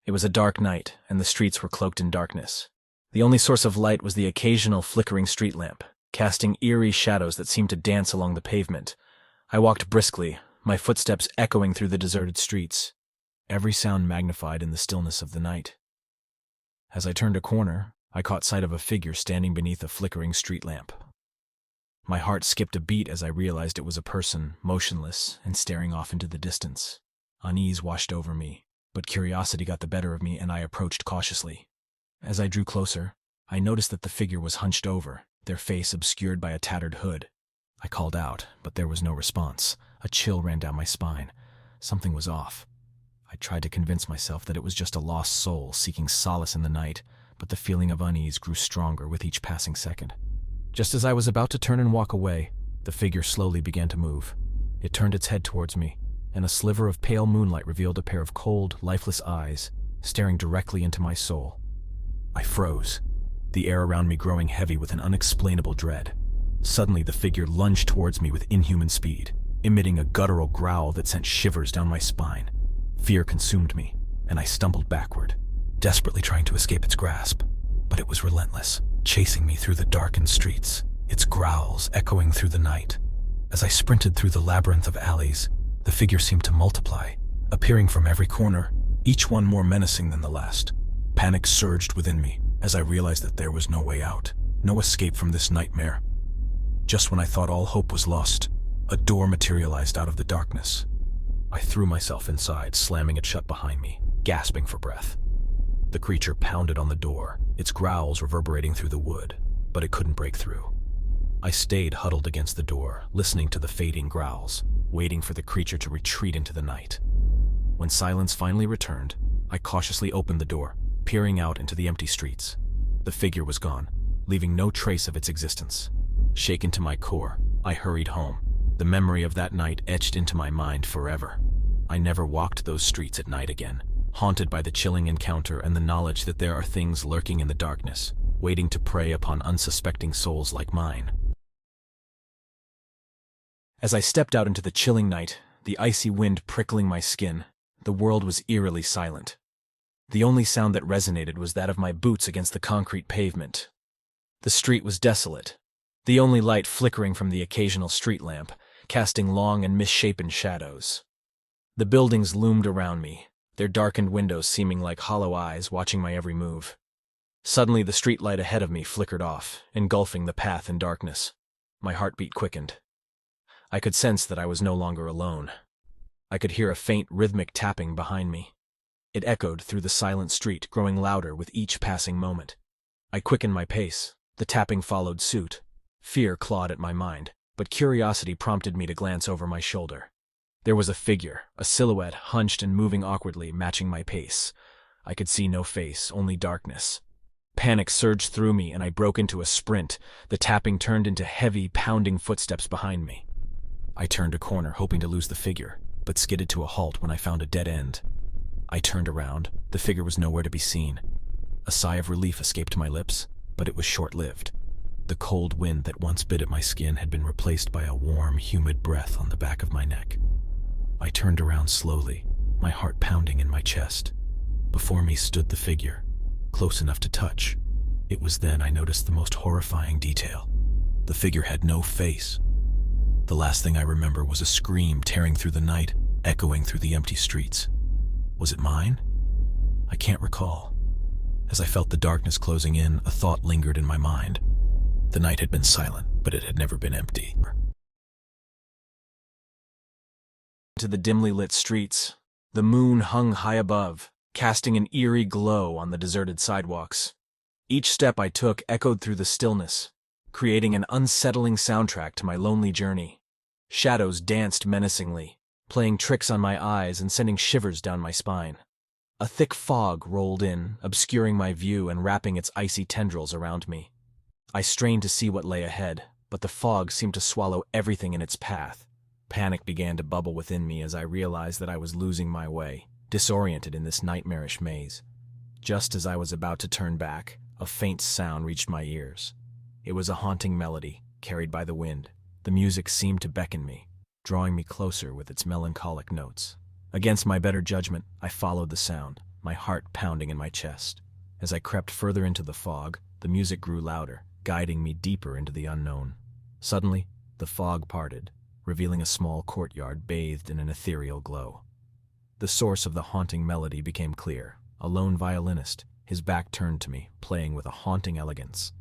It was a dark night, and the streets were cloaked in darkness. The only source of light was the occasional flickering street lamp, casting eerie shadows that seemed to dance along the pavement. I walked briskly, my footsteps echoing through the deserted streets, every sound magnified in the stillness of the night. As I turned a corner, I caught sight of a figure standing beneath a flickering street lamp. My heart skipped a beat as I realized it was a person, motionless and staring off into the distance. Unease washed over me, but curiosity got the better of me and I approached cautiously. As I drew closer, I noticed that the figure was hunched over, their face obscured by a tattered hood. I called out, but there was no response. A chill ran down my spine. Something was off. I tried to convince myself that it was just a lost soul seeking solace in the night, but the feeling of unease grew stronger with each passing second. Just as I was about to turn and walk away, the figure slowly began to move. It turned its head towards me, and a sliver of pale moonlight revealed a pair of cold, lifeless eyes, staring directly into my soul. I froze, the air around me growing heavy with an unexplainable dread. Suddenly, the figure lunged towards me with inhuman speed, emitting a guttural growl that sent shivers down my spine. Fear consumed me, and I stumbled backward, desperately trying to escape its grasp. But it was relentless, chasing me through the darkened streets, its growls echoing through the night. As I sprinted through the labyrinth of alleys, the figure seemed to multiply, appearing from every corner, each one more menacing than the last. Panic surged within me as I realized that there was no way out, no escape from this nightmare. Just when I thought all hope was lost, a door materialized out of the darkness. I threw myself inside, slamming it shut behind me, gasping for breath. The creature pounded on the door, its growls reverberating through the wood, but it couldn't break through. I stayed huddled against the door, listening to the fading growls, waiting for the creature to retreat into the night. When silence finally returned, I cautiously opened the door, peering out into the empty streets. The figure was gone, leaving no trace of its existence. Shaken to my core, I hurried home, the memory of that night etched into my mind forever. I never walked those streets at night again, haunted by the chilling encounter and the knowledge that there are things lurking in the darkness, waiting to prey upon unsuspecting souls like mine. As I stepped out into the chilling night, the icy wind prickling my skin, the world was eerily silent. The only sound that resonated was that of my boots against the concrete pavement. The street was desolate, the only light flickering from the occasional street lamp, casting long and misshapen shadows. The buildings loomed around me, their darkened windows seeming like hollow eyes watching my every move. Suddenly the street light ahead of me flickered off, engulfing the path in darkness. My heartbeat quickened. I could sense that I was no longer alone. I could hear a faint rhythmic tapping behind me. It echoed through the silent street, growing louder with each passing moment. I quickened my pace. The tapping followed suit. Fear clawed at my mind, but curiosity prompted me to glance over my shoulder. There was a figure, a silhouette hunched and moving awkwardly, matching my pace. I could see no face, only darkness. Panic surged through me and I broke into a sprint. The tapping turned into heavy, pounding footsteps behind me. I turned a corner, hoping to lose the figure, but skidded to a halt when I found a dead end. I turned around. The figure was nowhere to be seen. A sigh of relief escaped my lips, but it was short-lived. The cold wind that once bit at my skin had been replaced by a warm, humid breath on the back of my neck. I turned around slowly, my heart pounding in my chest. Before me stood the figure, close enough to touch. It was then I noticed the most horrifying detail. The figure had no face. The last thing I remember was a scream tearing through the night, echoing through the empty streets. Was it mine? I can't recall. As I felt the darkness closing in, a thought lingered in my mind. The night had been silent, but it had never been empty. To the dimly lit streets, the moon hung high above, casting an eerie glow on the deserted sidewalks. Each step I took echoed through the stillness, creating an unsettling soundtrack to my lonely journey. Shadows danced menacingly, playing tricks on my eyes and sending shivers down my spine. A thick fog rolled in, obscuring my view and wrapping its icy tendrils around me. I strained to see what lay ahead, but the fog seemed to swallow everything in its path. Panic began to bubble within me as I realized that I was losing my way, disoriented in this nightmarish maze. Just as I was about to turn back, a faint sound reached my ears. It was a haunting melody, carried by the wind. The music seemed to beckon me, drawing me closer with its melancholic notes. Against my better judgment, I followed the sound, my heart pounding in my chest. As I crept further into the fog, the music grew louder, guiding me deeper into the unknown. Suddenly, the fog parted, revealing a small courtyard bathed in an ethereal glow. The source of the haunting melody became clear: a lone violinist, his back turned to me, playing with a haunting elegance.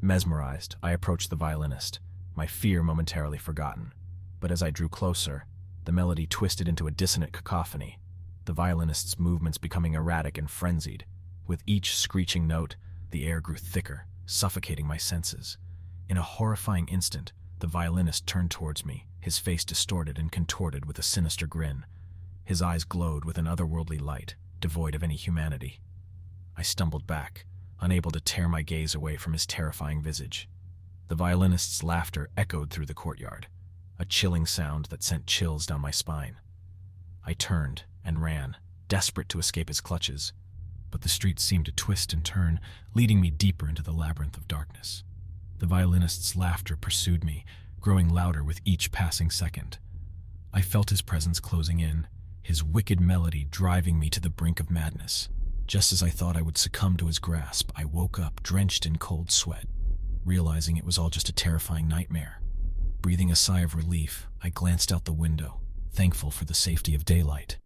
Mesmerized, I approached the violinist, my fear momentarily forgotten. But as I drew closer, the melody twisted into a dissonant cacophony, the violinist's movements becoming erratic and frenzied. With each screeching note, the air grew thicker, suffocating my senses. In a horrifying instant, the violinist turned towards me, his face distorted and contorted with a sinister grin. His eyes glowed with an otherworldly light, devoid of any humanity. I stumbled back, unable to tear my gaze away from his terrifying visage. The violinist's laughter echoed through the courtyard, a chilling sound that sent chills down my spine. I turned and ran, desperate to escape his clutches, but the street seemed to twist and turn, leading me deeper into the labyrinth of darkness. The violinist's laughter pursued me, growing louder with each passing second. I felt his presence closing in, his wicked melody driving me to the brink of madness. Just as I thought I would succumb to his grasp, I woke up drenched in cold sweat, realizing it was all just a terrifying nightmare. Breathing a sigh of relief, I glanced out the window, thankful for the safety of daylight.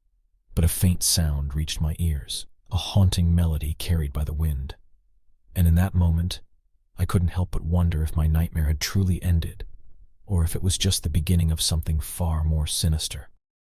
But a faint sound reached my ears, a haunting melody carried by the wind. And in that moment, I couldn't help but wonder if my nightmare had truly ended, or if it was just the beginning of something far more sinister.